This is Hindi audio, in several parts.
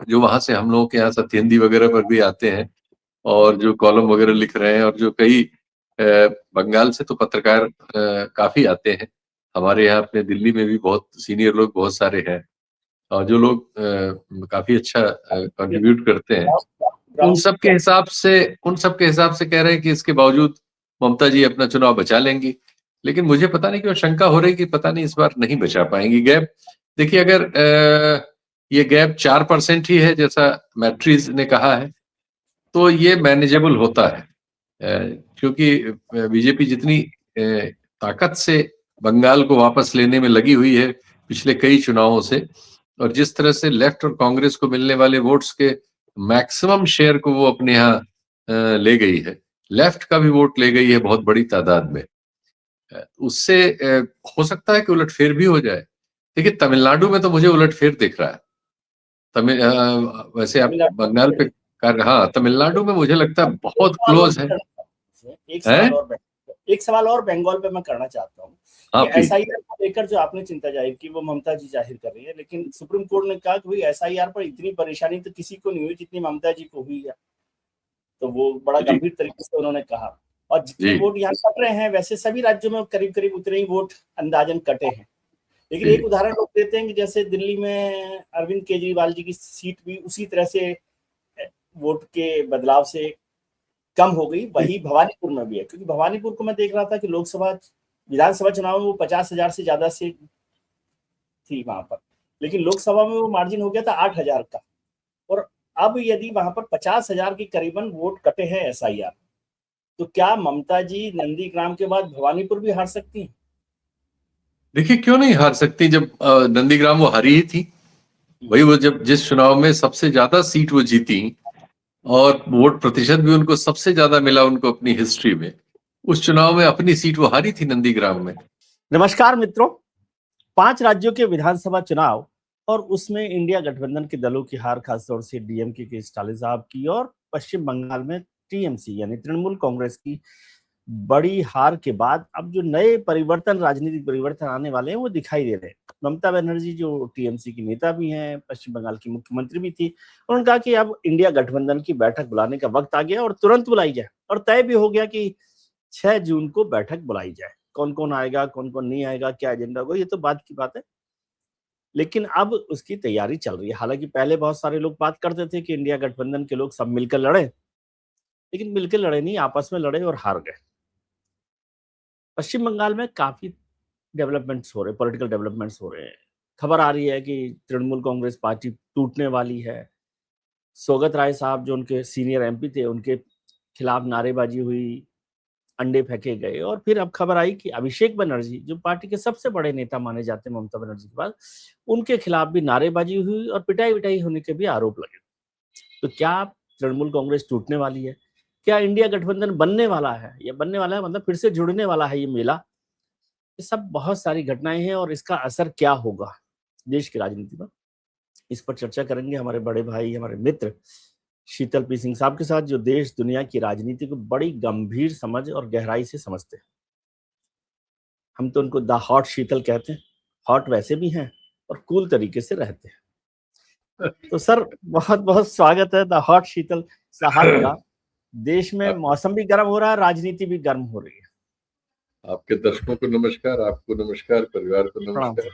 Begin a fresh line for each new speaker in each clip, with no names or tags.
जो वहां से हम लोगों के यहाँ सत्येंद्र वगैरह पर भी आते हैं, और जो कॉलम वगैरह लिख रहे हैं, और जो कई बंगाल से तो पत्रकार काफी आते हैं। हमारे यहाँ अपने दिल्ली में भी बहुत सीनियर लोग बहुत सारे हैं, और जो लोग काफी अच्छा कंट्रीब्यूट करते हैं। उन सब के हिसाब से उन सब के हिसाब से कह रहे हैं कि इसके बावजूद ममता जी अपना चुनाव बचा लेंगी। लेकिन मुझे पता नहीं क्यों शंका हो रही कि पता नहीं इस बार नहीं बचा पाएंगी। गैप देखिए, अगर ये गैप 4% ही है जैसा मैट्रीज ने कहा है, तो ये मैनेजेबल होता है। क्योंकि बीजेपी जितनी ताकत से बंगाल को वापस लेने में लगी हुई है पिछले कई चुनावों से, और जिस तरह से लेफ्ट और कांग्रेस को मिलने वाले वोट्स के मैक्सिमम शेयर को वो अपने यहाँ ले गई है, लेफ्ट का भी वोट ले गई है बहुत बड़ी तादाद में। उससे हो सकता है कि उलटफेर भी हो जाए। देखिए, तमिलनाडु में तो मुझे उलटफेर दिख रहा है। वैसे आप बंगाल पे कर, हाँ, तमिलनाडु में मुझे लगता है बहुत क्लोज है।
एक सवाल और बंगाल पे मैं करना चाहता हूँ कि एसआईआर को लेकर जो आपने चिंता जाहिर की वो ममता जी जाहिर कर रही है, लेकिन सुप्रीम कोर्ट ने कहा कि भाई एसआईआर पर इतनी परेशानी तो किसी को नहीं हुई जितनी ममता जी को हुई है। तो वो बड़ा गंभीर तरीके से उन्होंने कहा, और जितने वोट यहाँ कट रहे हैं वैसे सभी राज्यों में करीब करीब उतने ही वोट अंदाजन कटे हैं। लेकिन एक उदाहरण लोग देते हैं कि जैसे दिल्ली में अरविंद केजरीवाल जी की सीट भी उसी तरह से वोट के बदलाव से कम हो गई, वही भवानीपुर में भी है। क्योंकि भवानीपुर को मैं देख रहा था कि लोकसभा विधानसभा चुनाव में वो 50,000 से ज्यादा सीट थी वहां पर, लेकिन लोकसभा में वो मार्जिन हो गया था 8,000 का। और अब यदि वहां पर 50,000 के करीबन वोट कटे हैं एसआईआर, तो क्या ममता जी नंदीग्राम के बाद भवानीपुर भी हार सकती हैं?
देखिए, क्यों नहीं हार सकती। जब नंदीग्राम वो हारी ही थी, वही वो जब जिस चुनाव में सबसे ज्यादा सीट वो जीती और वोट प्रतिशत भी उनको सबसे ज्यादा मिला उनको अपनी हिस्ट्री में, उस चुनाव में अपनी सीट वो हारी थी नंदीग्राम में।
नमस्कार मित्रों, 5 राज्यों के विधानसभा चुनाव और उसमें इंडिया गठबंधन के दलों की हार, खासतौर से डीएमके के स्टालिन साहब की और पश्चिम बंगाल में टीएमसी यानी तृणमूल कांग्रेस की बड़ी हार के बाद अब जो नए परिवर्तन, राजनीतिक परिवर्तन आने वाले हैं वो दिखाई दे रहे हैं। ममता बनर्जी जो टीएमसी की नेता भी हैं, पश्चिम बंगाल की मुख्यमंत्री भी थी, उन्होंने कहा कि अब इंडिया गठबंधन की बैठक बुलाने का वक्त आ गया और तुरंत बुलाई जाए, और तय भी हो गया कि 6 जून को बैठक बुलाई जाए। कौन कौन आएगा, कौन कौन नहीं आएगा, क्या एजेंडा होगा, ये तो बाद की बात है, लेकिन अब उसकी तैयारी चल रही है। हालांकि पहले बहुत सारे लोग बात करते थे कि इंडिया गठबंधन के लोग सब मिलकर लड़े, लेकिन मिलकर लड़े नहीं, आपस में लड़े और हार गए। पश्चिम बंगाल में काफी डेवलपमेंट्स हो रहे, पॉलिटिकल डेवलपमेंट्स हो रहे हैं। खबर आ रही है कि तृणमूल कांग्रेस पार्टी टूटने वाली है। सौगत राय साहब जो उनके सीनियर एमपी थे, उनके खिलाफ नारेबाजी हुई, अंडे फेंके गए, और फिर अब खबर आई कि अभिषेक बनर्जी जो पार्टी के सबसे बड़े नेता माने जाते हैं ममता बनर्जी के बाद, उनके खिलाफ भी नारेबाजी हुई और पिटाई विटाई होने के भी आरोप लगे। तो क्या तृणमूल कांग्रेस टूटने वाली है? क्या इंडिया गठबंधन बनने वाला है? या बनने वाला है मतलब फिर से जुड़ने वाला है ये मेला? ये सब बहुत सारी घटनाएं हैं, और इसका असर क्या होगा देश की राजनीति पर, इस पर चर्चा करेंगे हमारे बड़े भाई, हमारे मित्र शीतल पी सिंह साहब के साथ, जो देश दुनिया की राजनीति को बड़ी गंभीर समझ और गहराई से समझते हैं। हम तो उनको द हॉट शीतल कहते हैं, हॉट वैसे भी हैं और कूल तरीके से रहते हैं। तो सर, बहुत बहुत स्वागत है द हॉट शीतल साहब का। देश में मौसम भी गर्म हो रहा है, राजनीति भी गर्म हो रही है।
आपके दर्शकों को नमस्कार, आपको नमस्कार, परिवार को नमस्कार।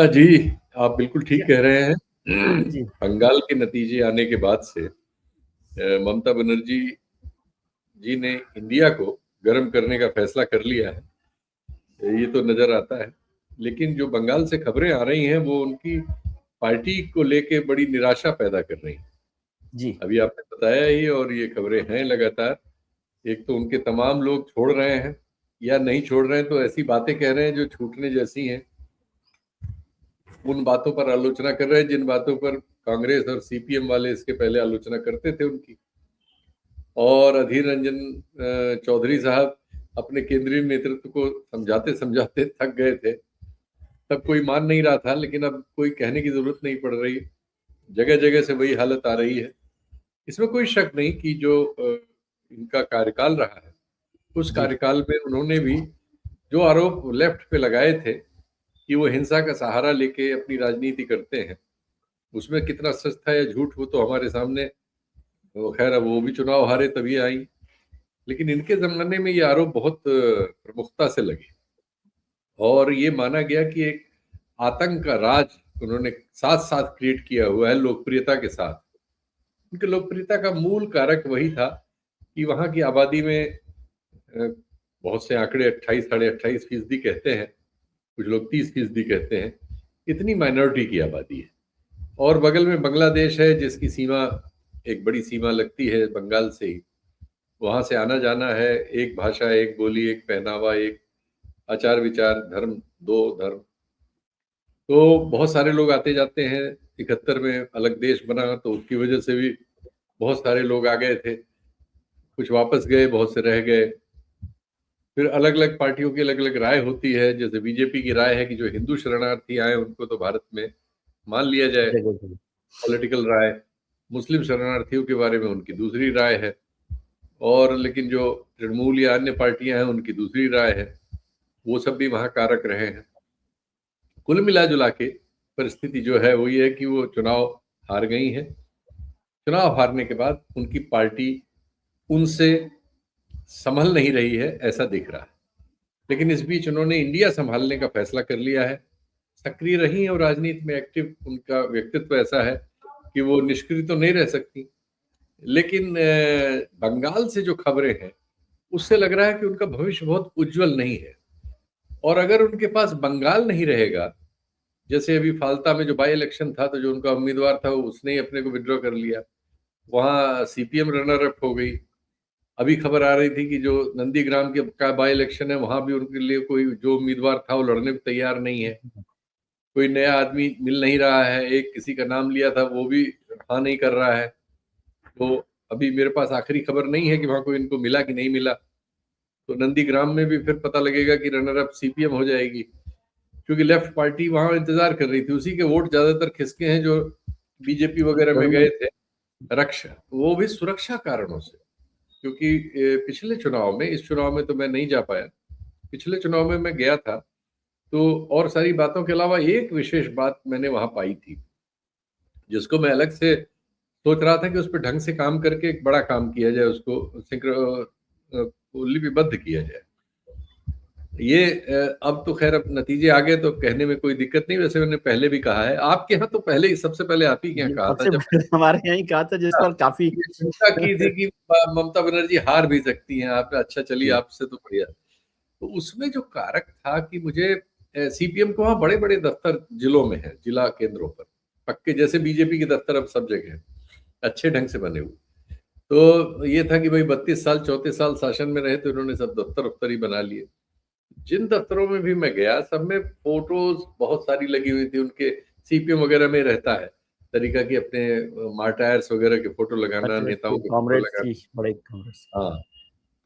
जी, आप बिल्कुल ठीक कह रहे हैं। बंगाल के नतीजे आने के बाद से ममता बनर्जी जी ने इंडिया को गर्म करने का फैसला कर लिया है, ये तो नजर आता है। लेकिन जो बंगाल से खबरें आ रही हैं वो उनकी पार्टी को लेके बड़ी निराशा पैदा कर रही हैं।
जी,
अभी आपने बताया ही, और ये खबरें हैं लगातार। एक तो उनके तमाम लोग छोड़ रहे हैं, या नहीं छोड़ रहे हैं तो ऐसी बातें कह रहे हैं जो छूटने जैसी हैं। उन बातों पर आलोचना कर रहे हैं जिन बातों पर कांग्रेस और सीपीएम वाले इसके पहले आलोचना करते थे उनकी। और अधीर रंजन चौधरी साहब अपने केंद्रीय नेतृत्व को समझाते समझाते थक गए थे, तब कोई मान नहीं रहा था, लेकिन अब कोई कहने की जरूरत नहीं पड़ रही। जगह जगह से वही हालत आ रही है। इसमें कोई शक नहीं कि जो इनका कार्यकाल रहा है, उस कार्यकाल में उन्होंने भी जो आरोप लेफ्ट पे लगाए थे कि वो हिंसा का सहारा लेके अपनी राजनीति करते हैं, उसमें कितना सच था या झूठ वो तो हमारे सामने, वो खैर अब वो भी चुनाव हारे तभी आई, लेकिन इनके जमाने में ये आरोप बहुत प्रमुखता से लगे और ये माना गया कि एक आतंक का राज उन्होंने साथ साथ क्रिएट किया हुआ है लोकप्रियता के साथ। उनकी लोकप्रियता का मूल कारक वही था कि वहां की आबादी में बहुत से आंकड़े 28 साढ़े 28% कहते हैं, कुछ लोग 30% कहते हैं, इतनी माइनॉरिटी की आबादी है। और बगल में बांग्लादेश है जिसकी सीमा, एक बड़ी सीमा लगती है बंगाल से ही, वहां से आना जाना है, एक भाषा, एक बोली, एक पहनावा, एक आचार विचार, धर्म, दो धर्म, तो बहुत सारे लोग आते जाते हैं। 71 में अलग देश बना तो उसकी वजह से भी बहुत सारे लोग आ गए थे, कुछ वापस गए, बहुत से रह गए। फिर अलग अलग पार्टियों की अलग अलग राय होती है, जैसे बीजेपी की राय है कि जो हिंदू शरणार्थी आए उनको तो भारत में मान लिया जाए, पॉलिटिकल राय। मुस्लिम शरणार्थियों के बारे में उनकी दूसरी राय है, और लेकिन जो तृणमूल या अन्य पार्टियां हैं उनकी दूसरी राय है। वो सब भी वहां कारक रहे हैं। कुल मिला जुला के परिस्थिति जो है वो ये है कि वो चुनाव हार गई है। चुनाव हारने के बाद उनकी पार्टी उनसे संभल नहीं रही है ऐसा दिख रहा है, लेकिन इस बीच उन्होंने इंडिया संभालने का फैसला कर लिया है। सक्रिय रही और राजनीति में एक्टिव, उनका व्यक्तित्व ऐसा है कि वो निष्क्रिय तो नहीं रह सकती। लेकिन बंगाल से जो खबरें हैं उससे लग रहा है कि उनका भविष्य बहुत उज्जवल नहीं है। और अगर उनके पास बंगाल नहीं रहेगा, जैसे अभी फाल्ता में जो बाई इलेक्शन था तो जो उनका उम्मीदवार था उसने ही अपने को विड्रॉ कर लिया, वहां सीपीएम रनर अप हो गई। अभी खबर आ रही थी कि जो नंदीग्राम के का बाई इलेक्शन है वहां भी उनके लिए कोई जो उम्मीदवार था वो लड़ने को तैयार नहीं है, कोई नया आदमी मिल नहीं रहा है। एक किसी का नाम लिया था वो भी हाँ नहीं कर रहा है। तो अभी मेरे पास आखिरी खबर नहीं है कि वहां कोई इनको मिला कि नहीं मिला। तो नंदीग्राम में भी फिर पता लगेगा कि रनर अप सीपीएम हो जाएगी, क्योंकि लेफ्ट पार्टी वहां इंतजार कर रही थी। उसी के वोट ज्यादातर खिसके हैं जो बीजेपी वगैरह में गए थे रक्षा, वो भी सुरक्षा कारणों से। क्योंकि पिछले चुनाव में, इस चुनाव में तो मैं नहीं जा पाया, पिछले चुनाव में मैं गया था, तो और सारी बातों के अलावा एक विशेष बात मैंने वहां पाई थी जिसको मैं अलग से सोच रहा था कि उस पर ढंग से काम करके एक बड़ा काम किया जाए, उसको लिपिबद्ध किया जाए। ये अब तो खैर अब नतीजे आ गए तो कहने में कोई दिक्कत नहीं। वैसे मैंने पहले भी कहा है, आपके यहाँ तो पहले ही, सबसे पहले आप ही के यहाँ कहा था, जब
हमारे यहाँ ही कहा था, जिस पर काफी
चिंता की थी कि ममता बनर्जी हार भी सकती हैं। आपने अच्छा चलिए आपसे तो बढ़िया। तो उसमें जो कारक था कि मुझे सीपीएम को वहाँ बड़े बड़े दफ्तर जिलों में है, जिला केंद्रों पर पक्के, जैसे बीजेपी के दफ्तर अब सब जगह है, अच्छे ढंग से बने हुए। तो ये था कि भाई 32 साल 34 साल शासन में रहे तो इन्होंने सब दफ्तर उफ्तर ही बना लिए। जिन दफ्तरों में भी मैं गया सब में फोटोज बहुत सारी लगी हुई थी उनके। सीपीएम वगैरह में रहता है तरीका कि अपने मार्टायर्स वगैरह के फोटो लगाना, नेताओं के फोटो लगाना।
बड़े कांग्रेस।
हाँ,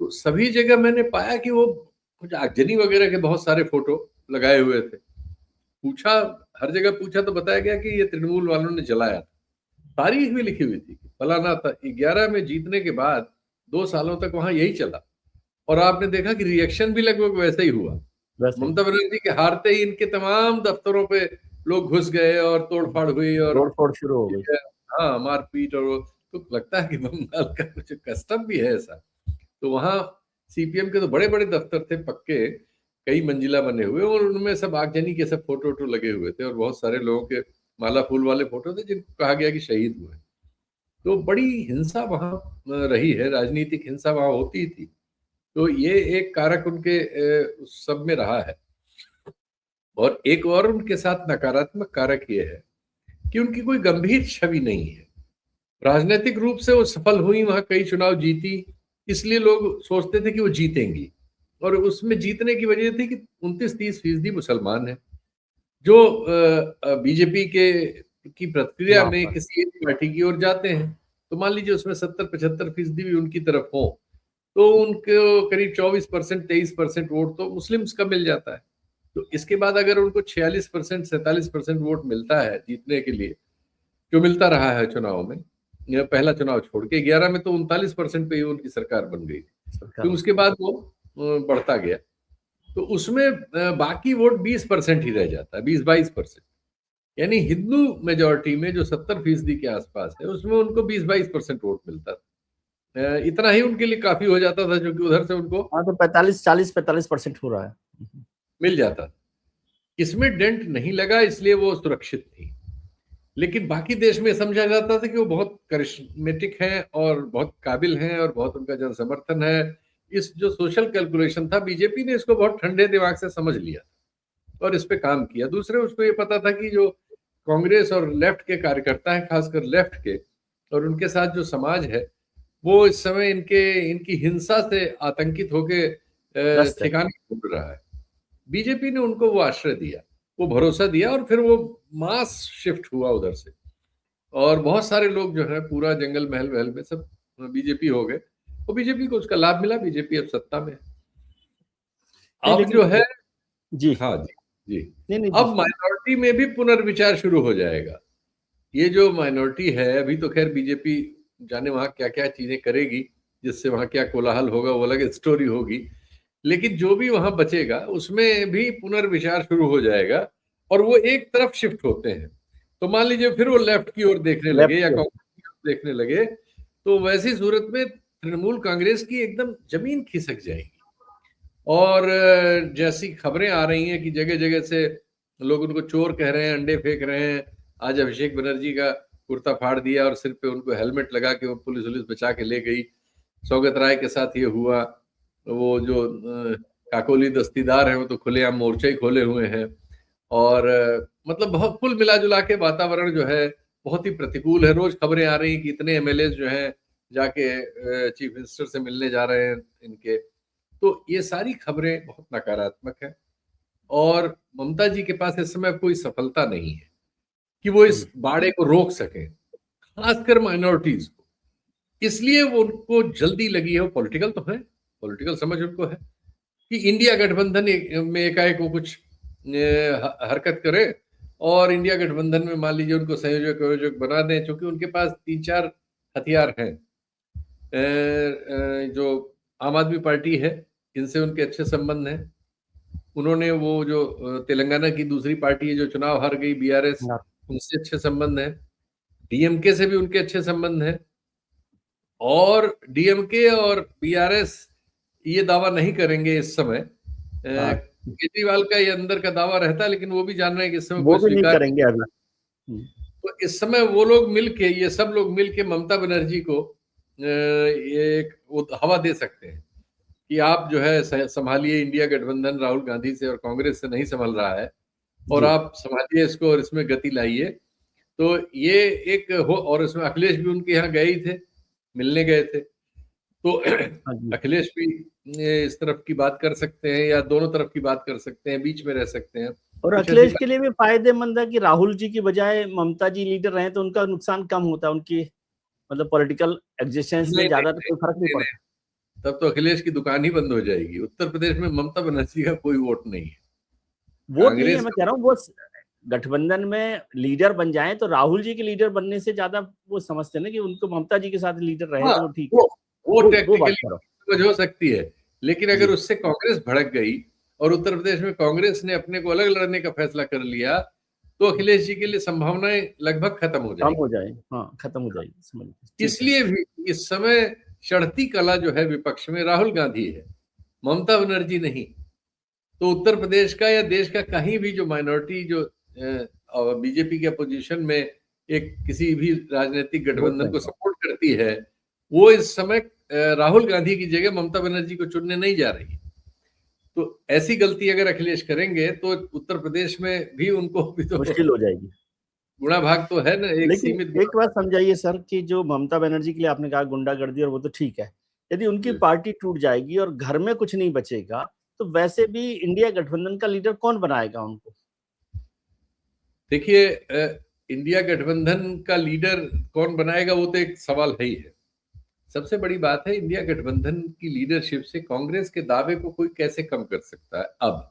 तो सभी जगह मैंने पाया कि वो कुछ आगजनी वगैरह के बहुत सारे फोटो लगाए हुए थे। पूछा, हर जगह पूछा तो बताया गया कि ये तृणमूल वालों ने जलाया था। तारीख भी लिखी हुई थी, फलाना था। 11 में जीतने के बाद 2 सालों तक वहां यही चला, और आपने देखा कि रिएक्शन भी लगभग वैसा ही हुआ। ममता बनर्जी के हारते ही इनके तमाम दफ्तरों पे लोग घुस गए और तोड़फाड़ हुई और
तोड़फोड़ शुरू हो गई।
हाँ, मारपीट। और वो तो लगता है कि बंगाल का कुछ कस्टम भी है ऐसा। तो वहां सीपीएम के तो बड़े बड़े दफ्तर थे पक्के, कई मंजिला बने हुए, और उनमें सब आगजनी के सब फोटो वोटो लगे हुए थे, और बहुत सारे लोगों के माला फूल वाले फोटो थे जिनको कहा गया कि शहीद हुए। तो बड़ी हिंसा वहां रही है, राजनीतिक हिंसा वहां होती थी। तो ये एक कारक उनके सब में रहा है। और एक और उनके साथ नकारात्मक कारक ये है कि उनकी कोई गंभीर छवि नहीं है। राजनीतिक रूप से वो सफल हुई, वहां कई चुनाव जीती, इसलिए लोग सोचते थे कि वो जीतेंगी। और उसमें जीतने की वजह थी कि 29-30% मुसलमान है, जो बीजेपी के की प्रतिक्रिया में किसी एक पार्टी की ओर जाते हैं। तो मान लीजिए उसमें 70-75% भी उनकी तरफ हो, तो उनको करीब 24% 23% वोट तो मुस्लिम्स का मिल जाता है। तो इसके बाद अगर उनको 46% 47% वोट मिलता है जीतने के लिए, जो मिलता रहा है चुनाव में, यह पहला चुनाव छोड़ के 11 में तो 39% पे ही उनकी सरकार बन गई। फिर उसके बाद वो बढ़ता गया, तो उसमें बाकी वोट 20% ही रह जाता है, 20-22%। यानी हिंदू मेजोरिटी में जो 70% के आसपास है, उसमें उनको 20-22% वोट मिलता था। इतना ही उनके लिए काफी हो जाता था, क्योंकि उधर से उनको
हाँ, तो 45-40-45% हो रहा है।
मिल जाता। इसमें डेंट नहीं लगा, इसलिए वो सुरक्षित थी। लेकिन बाकी देश में समझा जाता था कि वो बहुत करिश्मेटिक हैं और बहुत काबिल हैं और बहुत उनका जन समर्थन है। इस जो सोशल कैलकुलेशन था, बीजेपी ने इसको बहुत ठंडे दिमाग से समझ लिया और इस पे काम किया। दूसरे, उसको ये पता था कि जो कांग्रेस और लेफ्ट के कार्यकर्ता हैं, खासकर लेफ्ट के, और उनके साथ जो समाज है, वो इस समय इनकी हिंसा से आतंकित होके
ग्रस्त है।
ठिकाने ढूंढ रहा है। बीजेपी ने उनको वो आश्रय दिया, वो भरोसा दिया, और फिर वो मास शिफ्ट हुआ उधर से, और बहुत सारे लोग जो है पूरा जंगल महल वहल में सब बीजेपी हो गए, और बीजेपी को उसका लाभ मिला। बीजेपी अब सत्ता में है।
नहीं,
अब
लेकिन
जो है,
जी,
हाँ जी, जी,
नहीं, नहीं
अब
जी,
माइनॉरिटी में भी पुनर्विचार शुरू हो जाएगा। ये जो माइनॉरिटी है, अभी तो खैर बीजेपी जाने वहां क्या क्या चीजें करेगी, जिससे वहां क्या कोलाहल होगा वो अलग स्टोरी होगी। लेकिन जो भी वहां बचेगा उसमें भी पुनर्विचार शुरू हो जाएगा, और वो एक तरफ शिफ्ट होते हैं। तो मान लीजिए फिर वो लेफ्ट की ओर देखने लगे
लेफ्ट
या
की ओर।
कांग्रेस की ओर देखने लगे, तो वैसी सूरत में तृणमूल कांग्रेस की एकदम जमीन खिसक जाएगी। और जैसी खबरें आ रही हैं कि जगह जगह से लोग उनको चोर कह रहे हैं, अंडे फेंक रहे हैं। आज अभिषेक बनर्जी का कुर्ता फाड़ दिया और सिर पे उनको हेलमेट लगा के वो पुलिस वुलिस बचा के ले गई। सौगत राय के साथ ये हुआ। वो जो काकोली दस्तीदार हैं, वो तो खुलेआम मोर्चे ही खोले हुए हैं। और मतलब बहुत कुल मिला जुला के वातावरण जो है बहुत ही प्रतिकूल है। रोज खबरें आ रही हैं कि इतने एमएलए जो हैं जाके चीफ मिनिस्टर से मिलने जा रहे हैं इनके। तो ये सारी खबरें बहुत नकारात्मक है, और ममता जी के पास इस समय कोई सफलता नहीं है कि वो इस बाड़े को रोक सके, खासकर माइनॉरिटीज को। इसलिए वो उनको जल्दी लगी है। वो पॉलिटिकल तो है, पॉलिटिकल समझ उनको है कि इंडिया गठबंधन में एकाएक वो कुछ हरकत करे, और इंडिया गठबंधन में मान लीजिए उनको संयोजक संयोजक बना दें, क्योंकि उनके पास 3-4 हथियार हैं। जो आम आदमी पार्टी है, इनसे उनके अच्छे संबंध हैं। उन्होंने वो जो तेलंगाना की दूसरी पार्टी है जो चुनाव हार गई, बीआरएस,
हाँ,
उनसे अच्छे संबंध हैं। डीएमके से भी उनके अच्छे संबंध हैं। और डीएमके और बीआरएस ये दावा नहीं करेंगे इस समय।
हाँ,
केजरीवाल का ये अंदर का दावा रहता है, लेकिन वो भी जान रहे हैं कि इस समय
वो
कोई
भी नहीं
स्वीकार नहीं
करेंगे अभी।
करता। तो इस समय वो लोग मिलके, ये सब लोग मिलके ममता बनर्जी को ये एक वो हवा दे सकते हैं कि आप जो है संभालिए इंडिया गठबंधन, राहुल गांधी से और कांग्रेस से नहीं संभल रहा है, और
जी,
आप संभालिए इसको और इसमें गति लाइए। तो ये एक हो, और इसमें अखिलेश भी उनके यहाँ गए ही थे, मिलने गए थे। तो
हाँ जी।
अखिलेश भी इस तरफ की बात कर सकते हैं, या दोनों तरफ की बात कर सकते हैं, बीच में रह सकते हैं।
और
कुछ ऐसी
अखिलेश के लिए भी फायदेमंद है कि राहुल जी की बजाय ममता जी लीडर रहे तो उनका नुकसान कम होता है। उनकी मतलब पॉलिटिकल एग्जिस्टेंस में
नहीं, नहीं,
ज्यादा तो कोई फर्क नहीं
नहीं,
पड़ता।
नहीं, तब तो अखिलेश की दुकान ही बंद हो जाएगी। उत्तर प्रदेश में ममता बनर्जी का कोई वोट नहीं है।
वोट नहीं है,
कांग्रेस
मैं
का
कह रहा हूँ वो गठबंधन में लीडर बन जाए तो राहुल जी के लीडर बनने से ज्यादा वो समझते हैं ना कि उनको ममता जी के साथ लीडर रहे
हाँ,
तो वो ठीक है।
वो
वो बात
टैक्टिकली
करो।
समझ हो सकती है। लेकिन अगर
जी,
उससे कांग्रेस भड़क गई और उत्तर प्रदेश में कांग्रेस ने अपने को अलग लड़ने का फैसला कर लिया, तो अखिलेश जी के लिए संभावनाएं लगभग खत्म हो
कम हो
जाएंगी।
जाए, हाँ, खत्म हो जाएगी, समझ लीजिए। ठीक है।
इसलिए भी इस समय चढ़ती कला जो है विपक्ष में राहुल गांधी है, ममता बनर्जी नहीं। तो उत्तर प्रदेश का या देश का कहीं भी जो माइनॉरिटी जो बीजेपी के अपोजिशन में एक किसी भी राजनीतिक
वोट
गठबंधन को
बैंक।
सपोर्ट करती है, वो इस समय राहुल गांधी की जगह ममता बनर्जी को चुनने नहीं जा रही। तो ऐसी गलती अगर अखिलेश करेंगे तो उत्तर प्रदेश में भी उनको भी तो
मुश्किल हो जाएगी।
गुणा भाग तो है ना, एक
लेकिन
सीमित
एक बात समझाइए सर कि जो ममता बनर्जी के लिए आपने कहा गुंडागर्दी और वो तो ठीक है, यदि उनकी
गुणा।
पार्टी टूट जाएगी और घर में कुछ नहीं बचेगा तो वैसे भी इंडिया गठबंधन का लीडर कौन बनाएगा उनको?
देखिए, इंडिया गठबंधन का लीडर कौन बनाएगा वो तो एक सवाल है ही है। सबसे बड़ी बात है, इंडिया गठबंधन की लीडरशिप से कांग्रेस के दावे को कोई कैसे कम कर सकता है। अब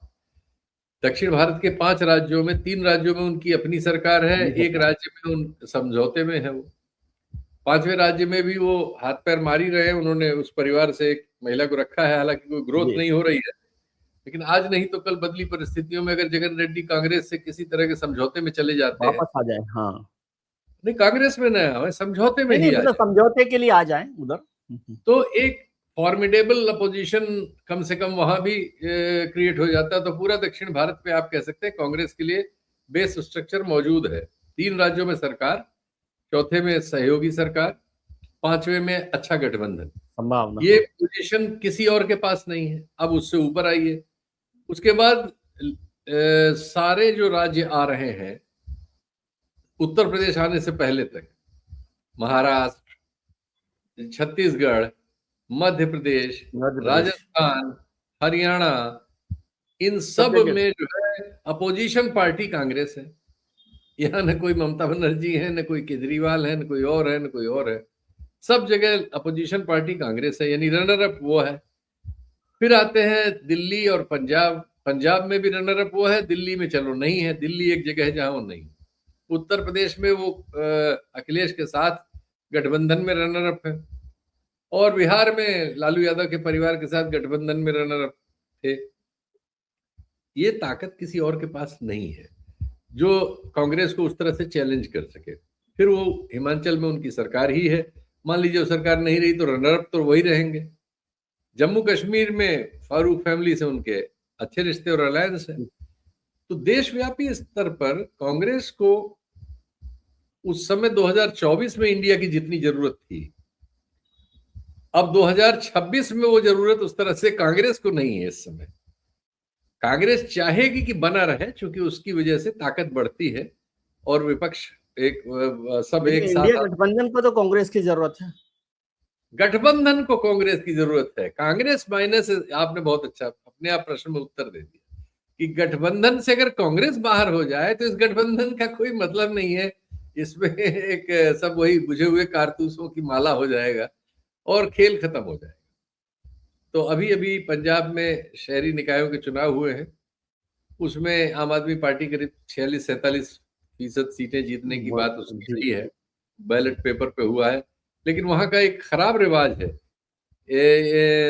दक्षिण भारत के 5 राज्यों में 3 राज्यों में उनकी अपनी सरकार है,
अपनी
एक
सरकार।
राज्य में उन समझौते में है। वो 5वें राज्य में भी वो हाथ पैर मार ही रहे हैं। उन्होंने उस परिवार से एक महिला को रखा है, हालांकि कोई ग्रोथ
जी,
नहीं हो रही है। लेकिन आज नहीं तो कल बदली परिस्थितियों में अगर जगन रेड्डी कांग्रेस से किसी तरह के समझौते में चले जाते हैं,
वापस आ जाए, हाँ।
नहीं कांग्रेस में ना, समझौते में
नहीं नहीं,
ही आ
मतलब
जाए,
समझौते के लिए आ जाए उधर।
तो एक फॉर्मिडेबल अपोजिशन कम से कम वहां भी क्रिएट हो जाता है। तो पूरा दक्षिण भारत पे आप कह सकते हैं कांग्रेस के लिए बेस स्ट्रक्चर मौजूद है। 3 राज्यों में सरकार, चौथे में सहयोगी सरकार, 5वें में अच्छा गठबंधन।
संभावना,
ये पोजीशन किसी और के पास नहीं है। अब उससे ऊपर आइए, उसके बाद सारे जो राज्य आ रहे हैं उत्तर प्रदेश आने से पहले तक, महाराष्ट्र, छत्तीसगढ़, मध्य प्रदेश,
मध्य प्रदेश,
राजस्थान, हरियाणा, इन
सब
सब
जगह।
में जो है अपोजिशन पार्टी कांग्रेस है। यहाँ न कोई ममता बनर्जी है, न कोई केजरीवाल है, न कोई और है, न कोई और है। सब जगह अपोजिशन पार्टी कांग्रेस है, यानी रनर अप वो है। फिर आते हैं दिल्ली और पंजाब। पंजाब में भी रनर अप वो है, दिल्ली में चलो नहीं है, दिल्ली एक जगह है जहां वो नहीं। उत्तर प्रदेश में वो अखिलेश के साथ गठबंधन में रनर अप है, और बिहार में लालू यादव के परिवार के साथ गठबंधन में रनर अप थे। ये ताकत किसी और के पास नहीं है जो कांग्रेस को उस तरह से चैलेंज कर सके। फिर वो हिमाचल में उनकी सरकार ही है, मान लीजिए वो सरकार नहीं रही तो रनर अप तो वही रहेंगे। जम्मू कश्मीर में फारूक फैमिली से उनके अच्छे रिश्ते और अलायंस है। तो देशव्यापी स्तर पर कांग्रेस को उस समय 2024 में इंडिया की जितनी जरूरत थी, अब 2026 में वो जरूरत उस तरह से कांग्रेस को नहीं है। इस समय कांग्रेस चाहेगी कि बना रहे, क्योंकि उसकी वजह से ताकत बढ़ती है और विपक्ष एक सब एक साथ।
इंडिया गठबंधन को तो कांग्रेस की जरूरत है,
गठबंधन को कांग्रेस की जरूरत है। कांग्रेस माइनस, आपने बहुत अच्छा अपने आप प्रश्न में उत्तर दे दिया कि गठबंधन से अगर कांग्रेस बाहर हो जाए तो इस गठबंधन का कोई मतलब नहीं है। इसमें एक सब वही बुझे हुए कारतूसों की माला हो जाएगा और खेल खत्म हो जाएगा। तो अभी अभी पंजाब में शहरी निकायों के चुनाव हुए हैं, उसमें आम आदमी पार्टी करीब 46-47% सीटें जीतने की बात उसकी रही है, बैलेट पेपर पे हुआ है। लेकिन वहां का एक खराब रिवाज है।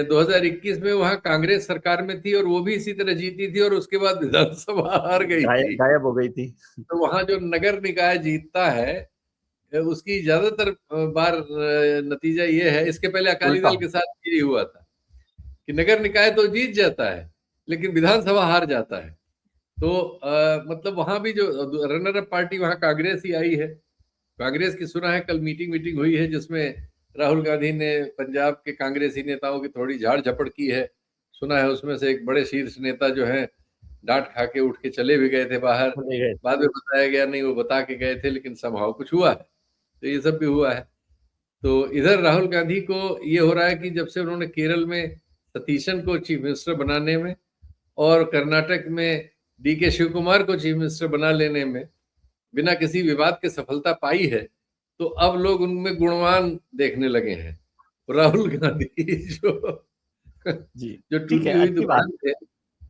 2021 में वहां कांग्रेस सरकार में थी और वो भी इसी तरह जीती थी और उसके बाद विधानसभा हार गई थी।
गायब हो गई थी।
तो वहां जो नगर निकाय जीतता है उसकी ज्यादातर बार नतीजा ये है, इसके पहले अकाली दल के साथ यही हुआ था कि नगर निकाय तो जीत जाता है लेकिन विधानसभा हार जाता है। तो मतलब वहां भी जो रनर अप पार्टी वहां कांग्रेस ही आई है। कांग्रेस की सुना है कल मीटिंग हुई है जिसमें राहुल गांधी ने पंजाब के कांग्रेसी नेताओं की थोड़ी झाड़ झपड़ की है। सुना है उसमें से एक बड़े शीर्ष नेता जो है डांट खा के उठ के चले भी गए थे बाहर। बाद में बताया गया नहीं, वो बता के गए थे, लेकिन समहाउ कुछ हुआ है। तो ये सब भी हुआ है। तो इधर राहुल गांधी को ये हो रहा है कि जब से उन्होंने केरल में सतीशन को चीफ मिनिस्टर बनाने में और कर्नाटक में डीके शिव कुमार को चीफ मिनिस्टर बना लेने में बिना किसी विवाद के सफलता पाई है, तो अब लोग उनमें गुणवान देखने लगे हैं। राहुल गांधी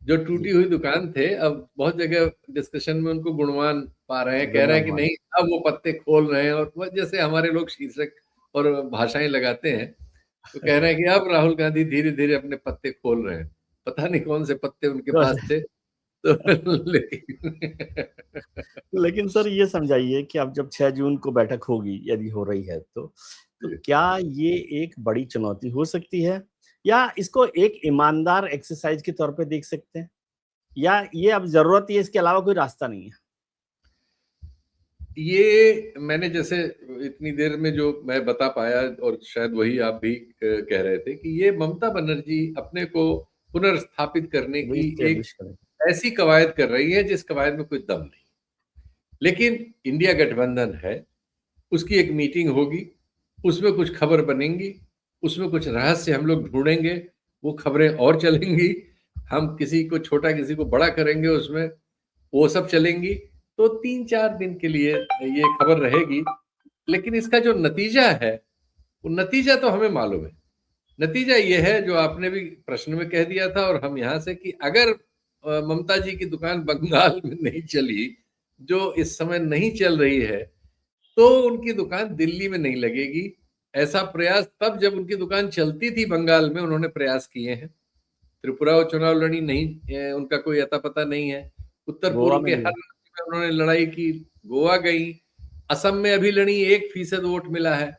जो टूटी हुई दुकान थे, अब बहुत जगह डिस्कशन में उनको गुणवान पा रहे हैं, कह रहे हैं कि नहीं अब वो पत्ते खोल रहे हैं। और जैसे हमारे लोग शीर्षक और भाषाएं लगाते हैं तो कह रहे हैं कि अब राहुल गांधी धीरे धीरे अपने पत्ते खोल रहे हैं। पता नहीं कौन से पत्ते उनके पास थे। तो
लेकिन सर ये समझाइए कि अब जब 6 जून को बैठक होगी, यदि हो रही है तो क्या ये एक बड़ी चुनौती हो सकती है या इसको एक ईमानदार एक्सरसाइज के तौर पे देख सकते हैं, या ये अब जरूरत है, इसके अलावा कोई रास्ता नहीं है?
ये मैंने जैसे इतनी देर में जो मैं बता पाया और शायद वही आप भी कह रहे थे कि ये ममता बनर्जी अपने को पुनर्स्थापित करने की एक ऐसी कवायद कर रही है जिस कवायद में कोई दम नहीं। लेकिन इंडिया गठबंधन है, उसकी एक मीटिंग होगी, उसमें कुछ खबर बनेंगी, उसमें कुछ रहस्य हम लोग ढूंढेंगे, वो खबरें और चलेंगी, हम किसी को छोटा किसी को बड़ा करेंगे, उसमें वो सब चलेंगी। तो 3-4 दिन के लिए ये खबर रहेगी। लेकिन इसका जो नतीजा है वो नतीजा तो हमें मालूम है। नतीजा ये है जो आपने भी प्रश्न में कह दिया था और हम यहाँ से, कि अगर ममता जी की दुकान बंगाल में नहीं चली, जो इस समय नहीं चल रही है, तो उनकी दुकान दिल्ली में नहीं लगेगी। ऐसा प्रयास तब जब उनकी दुकान चलती थी बंगाल में उन्होंने प्रयास किए हैं। त्रिपुरा वो चुनाव लड़ी नहीं, उनका कोई अता पता नहीं है। उत्तर
गोवा
पूर्व
में
के
भी
हर
है।
राज्य में उन्होंने लड़ाई की, गोवा गई, असम में अभी लड़ी, 1% वोट मिला है।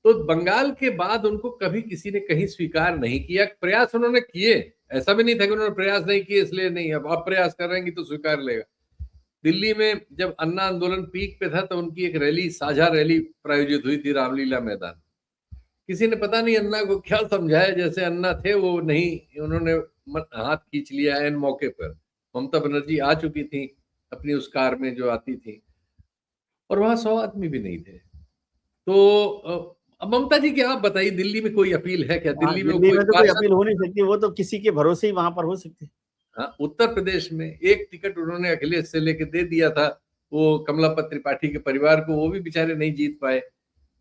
तो बंगाल के बाद उनको कभी किसी ने कहीं स्वीकार नहीं किया। प्रयास उन्होंने किए, ऐसा भी नहीं था कि उन्होंने प्रयास नहीं किए इसलिए नहीं, अब प्रयास कर रहे हैं तो स्वीकार लेगा। दिल्ली में जब अन्ना आंदोलन पीक पे था तो उनकी एक रैली, साझा रैली प्रायोजित हुई थी रामलीला मैदान। किसी ने पता नहीं अन्ना को क्या समझाया, जैसे अन्ना थे वो नहीं, उन्होंने हाथ खींच लिया एन मौके पर। ममता बनर्जी आ चुकी थी अपनी उस कार में जो आती थी, और वहां 100 आदमी भी नहीं थे। तो अब ममता जी की आप बताइए, दिल्ली में कोई अपील है क्या?
हाँ,
दिल्ली में वो
दिल्ली
कोई
में तो कोई
पार्षद?
अपील हो नहीं सकती, वो तो किसी के भरोसे ही वहां पर हो सकती है।
हाँ, उत्तर प्रदेश में एक टिकट उन्होंने अखिलेश से लेके दे दिया था, वो कमलापत त्रिपाठी के परिवार को, वो भी बेचारे नहीं जीत पाए।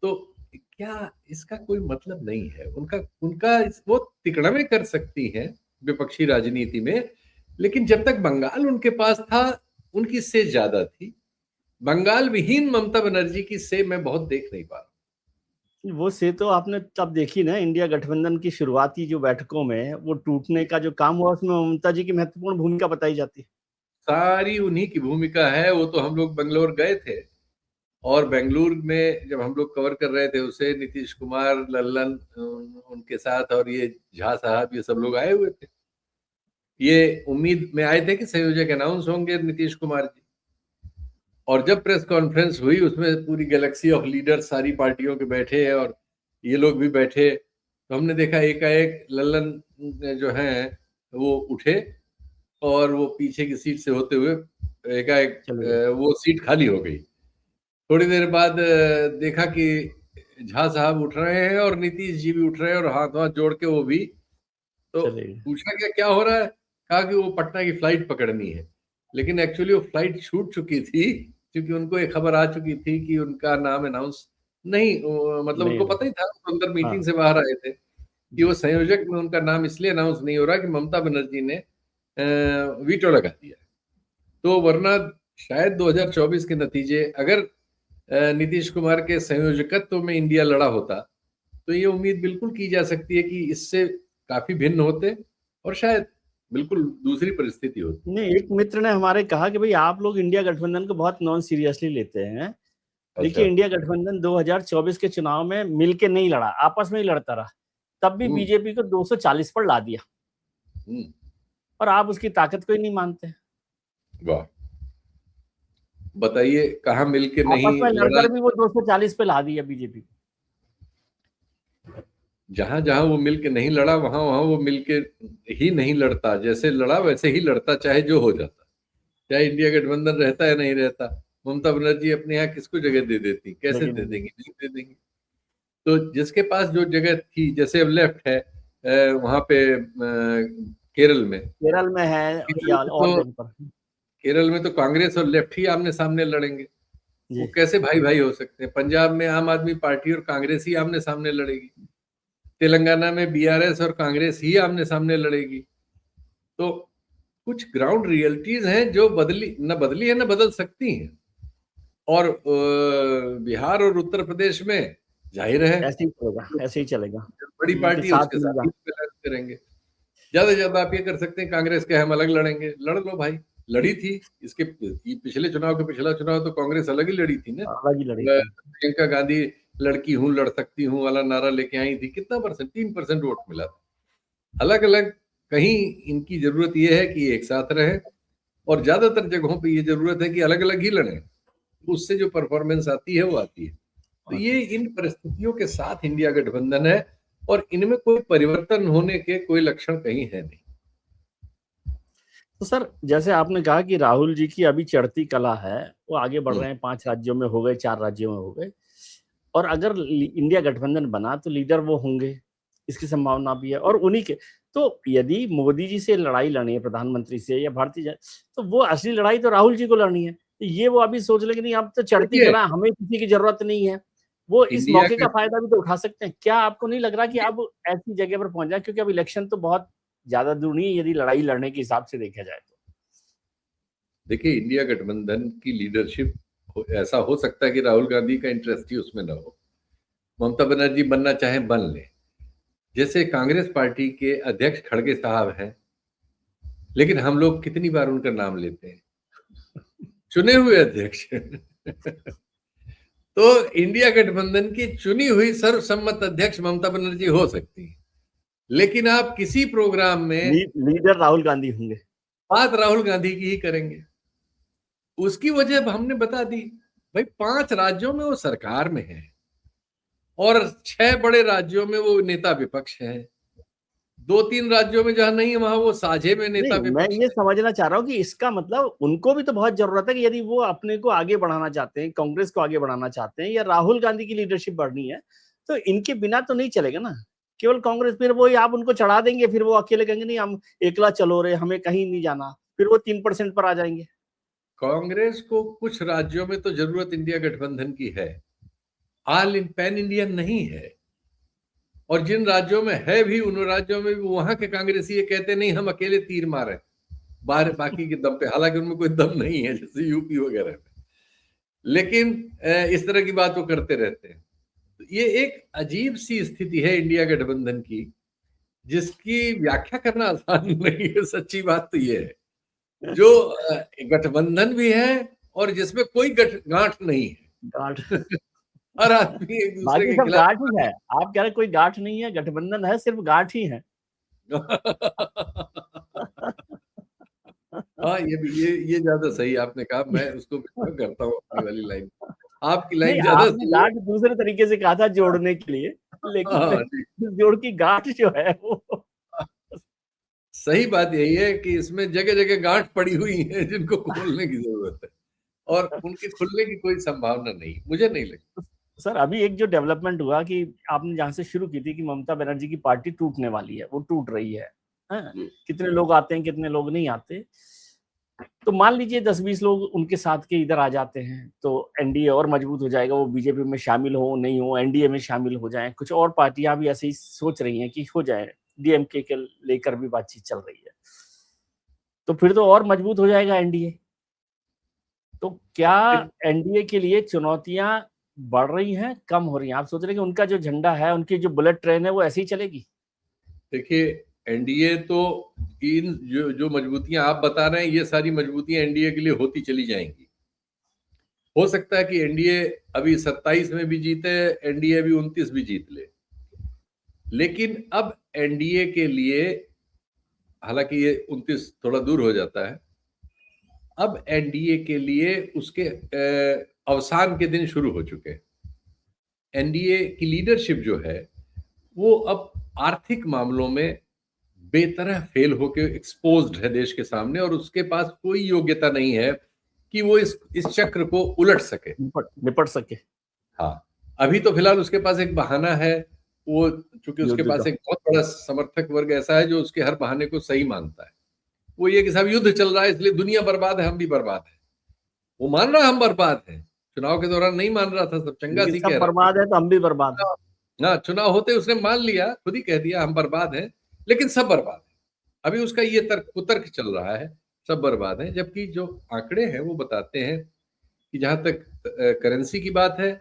तो क्या इसका कोई मतलब नहीं है? उनका उनका वो तिकड़मे कर सकती हैं विपक्षी राजनीति में, लेकिन जब तक बंगाल उनके पास था उनकी सेज ज्यादा थी। बंगाल विहीन ममता बनर्जी की सेज मैं बहुत देख नहीं पा रहा।
वो से तो आपने तब देखी ना, इंडिया गठबंधन की शुरुआती जो बैठकों में वो टूटने का जो काम हुआ, उसमें ममता जी की महत्वपूर्ण भूमिका बताई जाती है।
सारी उन्हीं की भूमिका है। वो तो हम लोग बेंगलोर गए थे, और बेंगलुरु में जब हम लोग कवर कर रहे थे उसे, नीतीश कुमार, लल्लन उनके साथ, और ये झा साहब, ये सब लोग आए हुए थे। ये उम्मीद में आए थे कि संयोजक अनाउंस होंगे नीतीश कुमार जी, और जब प्रेस कॉन्फ्रेंस हुई उसमें पूरी गैलेक्सी ऑफ लीडर्स सारी पार्टियों के बैठे हैं और ये लोग भी बैठे, तो हमने देखा एकाएक लल्लन जो हैं वो उठे, और वो पीछे की सीट से होते हुए एकाएक वो सीट खाली हो गई। थोड़ी देर बाद देखा कि झा साहब उठ रहे हैं और नीतीश जी भी उठ रहे हैं, और हाथ हाथ जोड़ के वो भी। तो पूछा क्या क्या हो रहा है? कहा कि वो पटना की फ्लाइट पकड़नी है। लेकिन एक्चुअली वो फ्लाइट छूट चुकी थी, क्योंकि उनको एक खबर आ चुकी थी कि उनका नाम अनाउंस नहीं, मतलब उनको पता ही था, तो अंदर मीटिंग से बाहर आए थे कि वो संयोजक में उनका नाम इसलिए अनाउंस नहीं हो रहा कि ममता बनर्जी ने वीटो लगा दिया। तो वरना शायद 2024 के नतीजे अगर नीतीश कुमार के संयोजकत्व में इंडिया लड़ा होता, तो ये उम्मीद बिल्कुल की जा सकती है कि इससे काफी भिन्न होते, और शायद बिल्कुल दूसरी परिस्थिति होती।
नहीं, एक मित्र ने हमारे कहा कि भाई आप लोग इंडिया गठबंधन को बहुत नॉन सीरियसली लेते हैं। देखिए, इंडिया गठबंधन 2024 के चुनाव में मिलके नहीं लड़ा, आपस में ही लड़ता रहा, तब भी बीजेपी को 240 पर ला दिया, और आप उसकी ताकत को ही नहीं मानते।
वाह, बताइए कहाँ मिलके नहीं
आपस में
लड़ा?
लड़कर भी वो 240 पे ला दिया बीजेपी।
जहां जहां वो मिलके नहीं लड़ा, वहां वहां वो मिलके ही नहीं लड़ता। जैसे लड़ा वैसे ही लड़ता, चाहे जो हो जाता, चाहे इंडिया गठबंधन रहता या नहीं रहता। ममता बनर्जी अपने यहाँ किसको जगह दे देती? कैसे दे देंगी? नहीं दे देंगी। तो जिसके पास जो जगह थी, जैसे अब लेफ्ट है वहां पे केरल में,
केरल में है या और जगह पर।
केरल में तो कांग्रेस और लेफ्ट ही आमने सामने लड़ेंगे। वो कैसे भाई भाई हो सकते हैं? पंजाब में आम आदमी पार्टी और कांग्रेस ही आमने सामने लड़ेगी। तेलंगाना में बीआरएस और कांग्रेस ही आमने सामने लड़ेगी। तो कुछ ग्राउंड रियलिटीज हैं जो बदली है, न बदल सकती हैं। और बिहार और उत्तर प्रदेश में जाहिर है
ऐसे ही चलेगा, ऐसे ही चलेगा।
बड़ी पार्टी है उसके साथ करेंगे। ज्यादा से ज्यादा आप ये कर सकते हैं, कांग्रेस के हम अलग लड़ेंगे। लड़ लो भाई, लड़ी थी इसके पिछले चुनाव के पिछला चुनाव तो कांग्रेस अलग ही लड़ी थी ना।
अलग ही लड़ी थी।
प्रियंका गांधी लड़की हूं, लड़ सकती हूं वाला नारा लेके आई थी। कितना परसेंट? 3% वोट मिला था। अलग अलग, कहीं इनकी जरूरत यह है कि एक साथ रहे, और ज्यादातर जगहों पे ये जरूरत है कि अलग अलग ही लड़े। उससे जो परफॉर्मेंस आती है वो आती है। तो ये इन परिस्थितियों के साथ इंडिया गठबंधन है, और इनमें कोई परिवर्तन होने के कोई लक्षण कहीं है नहीं।
तो सर, जैसे आपने कहा कि राहुल जी की अभी चढ़ती कला है, वो आगे बढ़ रहे हैं, 5 राज्यों में हो गए, 4 राज्यों में हो गए, और अगर इंडिया गठबंधन बना तो लीडर वो होंगे, इसकी संभावना भी है। और उन्हीं के, तो यदि मोदी जी से लड़ाई लड़नी है, प्रधानमंत्री से या भारतीय, तो वो असली लड़ाई तो राहुल जी को लड़नी है। तो ये वो अभी सोच ले कि नहीं, अब तो चढ़ती कला, हमें किसी की जरूरत नहीं है, वो इस मौके का फायदा भी तो उठा सकते हैं। क्या आपको नहीं लग रहा कि अब ऐसी जगह पर पहुंच जाए? क्योंकि अब इलेक्शन तो बहुत ज्यादा दूर नहीं है, यदि लड़ाई लड़ने के हिसाब से देखा जाए तो।
देखिए, इंडिया गठबंधन की लीडरशिप, ऐसा हो सकता है कि राहुल गांधी का इंटरेस्ट ही उसमें ना हो। ममता बनर्जी बनना चाहे बन ले, जैसे कांग्रेस पार्टी के अध्यक्ष खड़गे साहब हैं, लेकिन हम लोग कितनी बार उनका नाम लेते हैं, चुने हुए अध्यक्ष। तो इंडिया गठबंधन की चुनी हुई सर्वसम्मत अध्यक्ष ममता बनर्जी हो सकती है, लेकिन आप किसी प्रोग्राम में
लीडर राहुल गांधी होंगे,
बात राहुल गांधी की ही करेंगे। उसकी वजह हमने बता दी, भाई 5 राज्यों में वो सरकार में है और 6 बड़े राज्यों में वो नेता विपक्ष है, 2-3 राज्यों में जहां नहीं है वहां वो साझे में नेता
नहीं, मैं
विपक्ष
ये समझना चाह रहा हूँ कि इसका मतलब उनको भी तो बहुत जरूरत है कि यदि वो अपने को आगे बढ़ाना चाहते हैं, कांग्रेस को आगे बढ़ाना चाहते हैं, या राहुल गांधी की लीडरशिप बढ़नी है, तो इनके बिना तो नहीं चलेगा ना। केवल कांग्रेस, फिर वो आप उनको चढ़ा देंगे, फिर वो अकेले कहेंगे नहीं हम एकला चलो रे, हमें कहीं नहीं जाना, फिर वो 3% पर आ जाएंगे।
कांग्रेस को कुछ राज्यों में तो जरूरत इंडिया गठबंधन की है, ऑल इन पैन इंडियन नहीं है। और जिन राज्यों में है भी, उन राज्यों में भी वहां के कांग्रेसी ये कहते नहीं हम अकेले तीर मारे बाकी के दम पे, हालांकि उनमें कोई दम नहीं है जैसे यूपी वगैरह में, लेकिन इस तरह की बात वो करते रहते हैं। तो ये एक अजीब सी स्थिति है इंडिया गठबंधन की, जिसकी व्याख्या करना आसान नहीं है। सच्ची बात तो ये है, जो गठबंधन भी है और जिसमें कोई गांठ नहीं है। हर आदमी एक दूसरे
बाकी
के
सब
खिलाफ।
गांठ ही है। आप कह रहे कोई गांठ नहीं है, गठबंधन है, सिर्फ गांठ ही है।
हाँ, ये ज्यादा सही आपने कहा, मैं उसको बिल्कुल करता हूँ अपनी वाली लाइन। आपकी
नहीं,
लाइन ज्यादा
आपने
सही है।
गांठ दूसरे तरीके से कहा था जोड़ने के लिए, लेकिन
हाँ,
इस जोड़ की गांठ जो है वो
सही बात यही है कि इसमें जगह जगह गांठ पड़ी हुई है जिनको खोलने की जरूरत है, और उनके खुलने की कोई संभावना नहीं, मुझे नहीं लगती।
सर, अभी एक जो डेवलपमेंट हुआ कि आपने जहां से शुरू की थी कि ममता बनर्जी की पार्टी टूटने वाली है, वो टूट रही है। कितने लोग आते हैं, कितने लोग नहीं आते, तो मान लीजिए 10-20 लोग उनके साथ के इधर आ जाते हैं तो एनडीए और मजबूत हो जाएगा, वो बीजेपी में शामिल हो नहीं हो, एनडीए में शामिल हो जाएं। कुछ और पार्टियां भी ऐसे ही सोच रही हैं कि हो जाए, डीएमके के लेकर भी बातचीत चल रही है, तो फिर तो और मजबूत हो जाएगा एनडीए। तो क्या एनडीए के लिए चुनौतियां बढ़ रही हैं, कम हो रही हैं? आप सोच रहे हैं कि उनका जो झंडा है, उनकी जो बुलेट ट्रेन है, वो ऐसी ही चलेगी?
देखिए, एनडीए तो इन जो मजबूतियां आप बता रहे हैं, ये सारी मजबूतियां एनडीए के लिए होती चली जाएंगी। हो सकता है कि एनडीए अभी 27 में भी जीते, एनडीए अभी 29 भी जीत ले, लेकिन अब एनडीए के लिए, हालांकि ये 29 थोड़ा दूर हो जाता है, अब एनडीए के लिए उसके अवसान के दिन शुरू हो चुके हैं। एनडीए की लीडरशिप जो है वो अब आर्थिक मामलों में बेतरह फेल होकर एक्सपोज्ड है देश के सामने, और उसके पास कोई योग्यता नहीं है कि वो इस चक्र को उलट सके,
निपट सके।
हाँ, अभी तो फिलहाल उसके पास एक बहाना है, वो चूंकि उसके पास एक बहुत बड़ा समर्थक वर्ग ऐसा है जो उसके हर बहाने को सही मानता है। वो ये कि साहब युद्ध चल रहा है इसलिए दुनिया बर्बाद है, हम भी बर्बाद है। वो मान रहा हम बर्बाद हैं, चुनाव के दौरान नहीं मान रहा था, सब चंगा सी कह रहा
बर्बाद है तो हम भी बर्बाद हैं।
हाँ, चुनाव होते उसने मान लिया, खुद ही कह दिया हम बर्बाद हैं, लेकिन सब बर्बाद है। अभी उसका ये कुतर्क चल रहा है, सब बर्बाद है, जबकि जो आंकड़े हैं वो बताते हैं कि जहां तक करेंसी की बात है,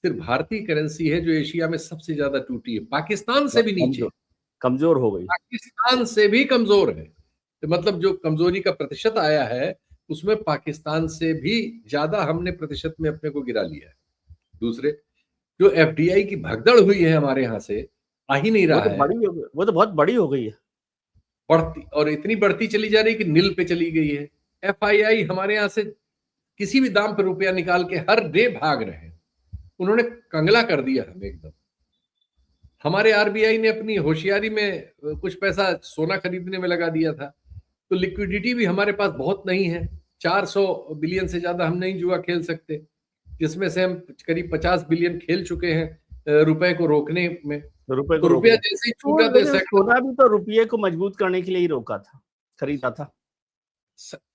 सिर्फ भारतीय करेंसी है जो एशिया में सबसे ज्यादा टूटी है, पाकिस्तान से भी नीचे,
कमजोर हो गई,
पाकिस्तान से भी कमजोर है। तो मतलब जो कमजोरी का प्रतिशत आया है उसमें पाकिस्तान से भी ज्यादा हमने प्रतिशत में अपने को गिरा लिया है। दूसरे, जो एफडीआई की भगदड़ हुई है हमारे यहाँ से, आ ही नहीं रहा है,
वो तो बहुत बड़ी हो गई है,
बढ़ती, और इतनी बढ़ती चली जा रही है कि नील पे चली गई है। एफआईआई हमारे यहाँ से किसी भी दाम पर रुपया निकाल के हर डे भाग रहे हैं, उन्होंने कंगला कर दिया हमें एकदम। हमारे आरबीआई ने अपनी होशियारी में कुछ पैसा सोना खरीदने में लगा दिया था, तो लिक्विडिटी भी हमारे पास बहुत नहीं है, 400 बिलियन से ज्यादा हम नहीं जुआ खेल सकते, जिसमें से हम करीब 50 बिलियन खेल चुके हैं रुपए को रोकने में। तो रुपया जैसे ही छूटा तो
सोना भी तो रुपये को मजबूत करने के लिए ही रोका था, खरीदा था,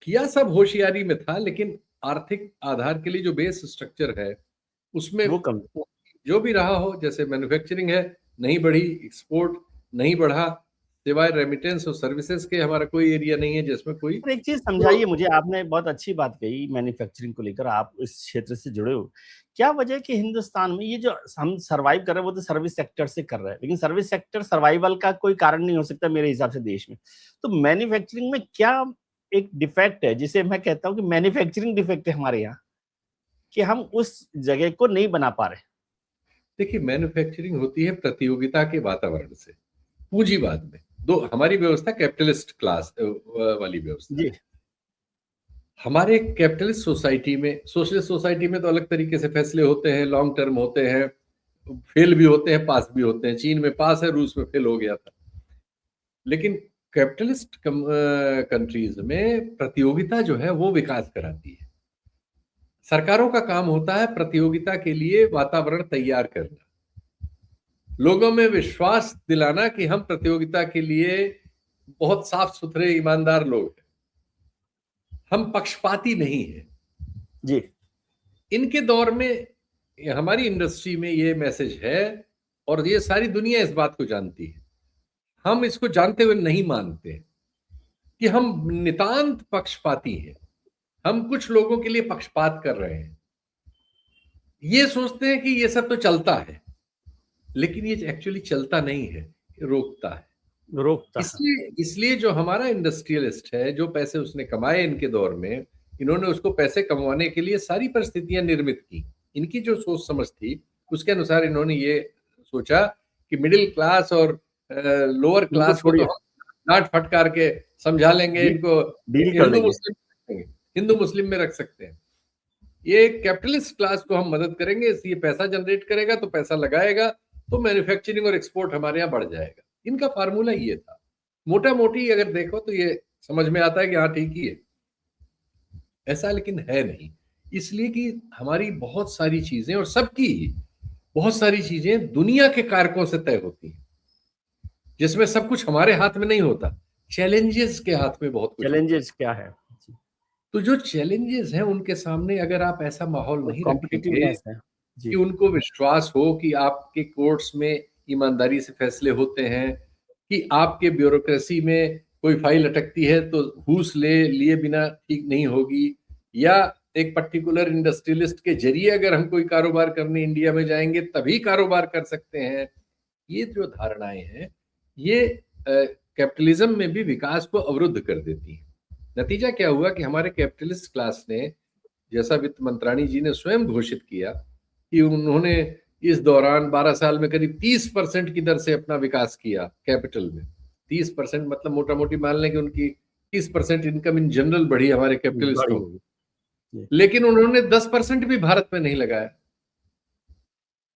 किया सब होशियारी में था, लेकिन आर्थिक आधार के लिए जो बेस स्ट्रक्चर है उसमें
वो कम,
जो भी रहा हो, जैसे मैन्युफैक्चरिंग है नहीं बढ़ी, एक्सपोर्ट नहीं बढ़ा, सिवाय रेमिटेंस और सर्विसेज के हमारा कोई एरिया नहीं है जिसमें कोई।
एक चीज समझाइए मुझे, आपने बहुत अच्छी बात कही मैन्युफैक्चरिंग को लेकर, आप इस क्षेत्र से जुड़े हो। क्या वजह है कि हिंदुस्तान में ये जो हम सर्वाइव कर रहे हैं वो तो सर्विस सेक्टर से कर रहे हैं, लेकिन सर्विस सेक्टर सर्वाइवल का कोई कारण नहीं हो सकता मेरे हिसाब से देश में। तो मैन्युफैक्चरिंग में क्या एक डिफेक्ट है जिसे मैं कहता हूँ कि मैन्युफैक्चरिंग डिफेक्ट है हमारे यहाँ, कि हम उस जगह को नहीं बना पा रहे?
देखिए, मैन्युफैक्चरिंग होती है प्रतियोगिता के वातावरण से, पूंजीवाद में। दो, हमारी व्यवस्था कैपिटलिस्ट क्लास वाली व्यवस्था
जी।
है। हमारे कैपिटलिस्ट सोसाइटी में, सोशलिस्ट सोसाइटी में तो अलग तरीके से फैसले होते हैं, लॉन्ग टर्म होते हैं, फेल भी होते हैं, पास भी होते हैं। चीन में पास है, रूस में फेल हो गया था। लेकिन कैपिटलिस्ट कंट्रीज में प्रतियोगिता जो है वो विकास कराती है। सरकारों का काम होता है प्रतियोगिता के लिए वातावरण तैयार करना, लोगों में विश्वास दिलाना कि हम प्रतियोगिता के लिए बहुत साफ सुथरे ईमानदार लोग हैं, हम पक्षपाती नहीं हैं।
जी।
इनके दौर में हमारी इंडस्ट्री में ये मैसेज है, और ये सारी दुनिया इस बात को जानती है। हम इसको जानते हुए नहीं मानते कि हम नितांत पक्षपाती हैं, हम कुछ लोगों के लिए पक्षपात कर रहे हैं। ये सोचते हैं कि ये सब तो चलता है, लेकिन ये एक्चुअली चलता नहीं है, रोकता है। इसलिए जो हमारा इंडस्ट्रियलिस्ट है, जो पैसे उसने कमाए इनके दौर में, इन्होंने उसको पैसे कमाने के लिए सारी परिस्थितियां निर्मित की। इनकी जो सोच समझ थी उसके अनुसार इन्होंने ये सोचा कि मिडिल क्लास और लोअर क्लास को तो हम डांट फटकार के समझा लेंगे, इनको हिंदू मुस्लिम में रख सकते हैं। ये कैपिटलिस्ट क्लास को हम मदद करेंगे, इसलिए पैसा जनरेट करेगा तो पैसा लगाएगा, तो मैन्युफैक्चरिंग और एक्सपोर्ट हमारे यहाँ बढ़ जाएगा। इनका फार्मूला ये था। मोटा मोटी अगर देखो तो ये समझ में आता है कि हाँ ठीक ही है, ऐसा लेकिन है नहीं। इसलिए कि हमारी बहुत सारी चीजें, और सबकी बहुत सारी चीजें दुनिया के कारकों से तय होती हैं, जिसमें सब कुछ हमारे हाथ में नहीं होता, चैलेंजेस के हाथ में बहुत कुछ।
चैलेंजेस क्या है?
तो जो चैलेंजेस हैं उनके सामने अगर आप ऐसा माहौल नहीं रखेंगे कि उनको विश्वास हो कि आपके कोर्ट्स में ईमानदारी से फैसले होते हैं, कि आपके ब्यूरोक्रेसी में कोई फाइल अटकती है तो घूस लिए बिना ठीक नहीं होगी, या एक पर्टिकुलर इंडस्ट्रियलिस्ट के जरिए अगर हम कोई कारोबार करने इंडिया में जाएंगे तभी कारोबार कर सकते हैं, ये जो धारणाएं हैं ये कैपिटलिज्म में भी विकास को अवरुद्ध कर देती हैं। नतीजा क्या हुआ कि हमारे कैपिटलिस्ट क्लास ने, जैसा वित्त मंत्राणी जी ने स्वयं घोषित किया कि उन्होंने इस दौरान 12 साल में करीब 30% की दर से अपना विकास किया कैपिटल में। 30% मतलब मोटा मोटी मान लें कि उनकी 30% इनकम इन जनरल बढ़ी हमारे कैपिटलिस्टों की, लेकिन उन्होंने 10% भी भारत में नहीं लगाया।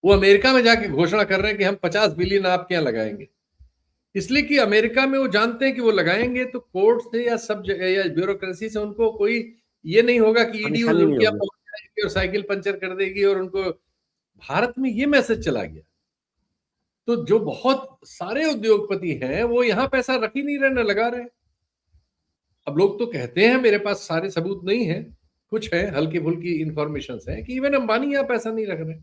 वो अमेरिका में जाके घोषणा कर रहे हैं कि हम 50 बिलियन आपके यहाँ लगाएंगे, इसलिए कि अमेरिका में वो जानते हैं कि वो लगाएंगे तो कोर्ट से या सब जगह या ब्यूरोक्रेसी से उनको कोई ये नहीं होगा कि ईडी उनके यहाँ पहुंच जाएगी और साइकिल पंचर कर देगी, और उनको भारत में ये मैसेज चला गया। तो जो बहुत सारे उद्योगपति हैं वो यहाँ पैसा रख ही नहीं रहे, न लगा रहे। अब लोग तो कहते हैं, मेरे पास सारे सबूत नहीं है, कुछ है हल्की फुल्की इंफॉर्मेशन है कि इवन अंबानी यहाँ पैसा नहीं रख रहे।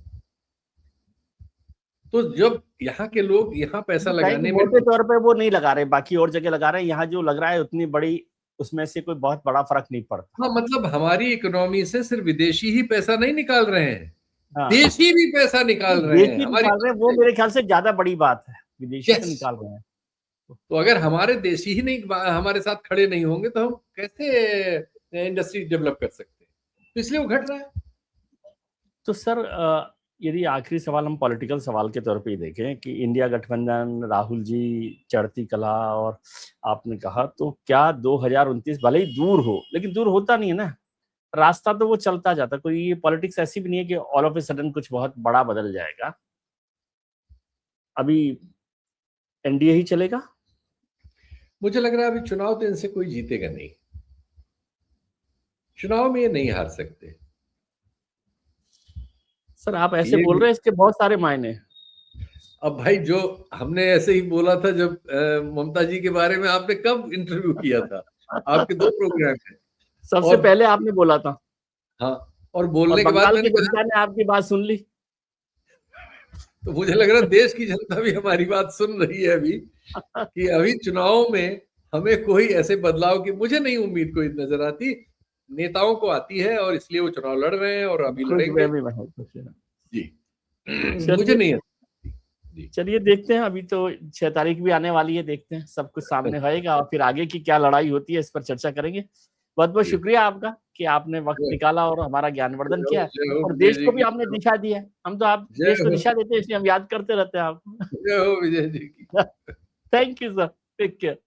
तो जब यहाँ के लोग यहाँ पैसा लगाने में
मोटे तौर पे वो नहीं लगा रहे, बाकी और जगह लगा रहे हैं, यहाँ जो लग रहा है उतनी बड़ी उसमें से कोई बहुत बड़ा फर्क नहीं पड़ता।
हाँ, मतलब हमारी इकोनॉमी से सिर्फ विदेशी ही पैसा नहीं निकाल रहे हैं, देशी भी पैसा निकाल रहे हैं।
वो मेरे ख्याल से ज्यादा बड़ी बात है, विदेशी से निकाल रहे हैं।
तो अगर हमारे देशी ही नहीं हमारे साथ खड़े नहीं होंगे तो हम कैसे इंडस्ट्री डेवलप कर सकते हैं? तो इसलिए वो घट रहा है।
तो सर यदि आखिरी सवाल हम पॉलिटिकल सवाल के तौर पे ही देखें कि इंडिया गठबंधन, राहुल जी चढ़ती कला, और आपने कहा तो क्या 2029 भले ही दूर हो, लेकिन दूर होता नहीं है ना, रास्ता तो वो चलता जाता। कोई ये पॉलिटिक्स ऐसी भी नहीं है कि ऑल ऑफ ए सडन कुछ बहुत बड़ा बदल जाएगा। अभी एनडीए ही चलेगा।
मुझे लग रहा है अभी चुनाव तो इनसे कोई जीतेगा नहीं, चुनाव में ये नहीं हार सकते।
सर आप ऐसे बोल रहे हैं, इसके बहुत सारे मायने।
अब भाई, जो हमने ऐसे ही बोला था जब ममता जी के बारे में, आपने कब इंटरव्यू किया था? आपके 2 प्रोग्राम है,
सबसे पहले आपने बोला था।
हाँ, और बोलने के बाद
जनता ने आपकी बात सुन ली।
तो मुझे लग रहा है देश की जनता भी हमारी बात सुन रही है अभी, कि अभी चुनाव में हमें कोई ऐसे बदलाव की मुझे नहीं उम्मीद कोई नजर आती। नेताओं को आती है और इसलिए वो चुनाव लड़ रहे हैं और अभी
खुश
लड़ेंगे।
मैं भी बहुत खुश हूँ।
जी। मुझे
चलिए
नहीं आती। जी।
चलिए देखते हैं, अभी तो 6 तारीख भी आने वाली है, देखते हैं सब कुछ सामने होएगा और फिर आगे की क्या लड़ाई होती है इस पर चर्चा करेंगे। बहुत बहुत
जी।
शुक्रिया आपका कि आपने वक्त
जय
निकाला और हमारा ज्ञानवर्धन किया है
जय हो
और
विजय
देश
जी
को भी
की।
आपने दिशा दी है। हम तो आप देश
जय
को
हो,
दिशा देते हैं, इसलिए हम याद करते रहते हैं आपको।
जय हो विजय जी की।
Thank you sir, take care.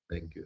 Thank you.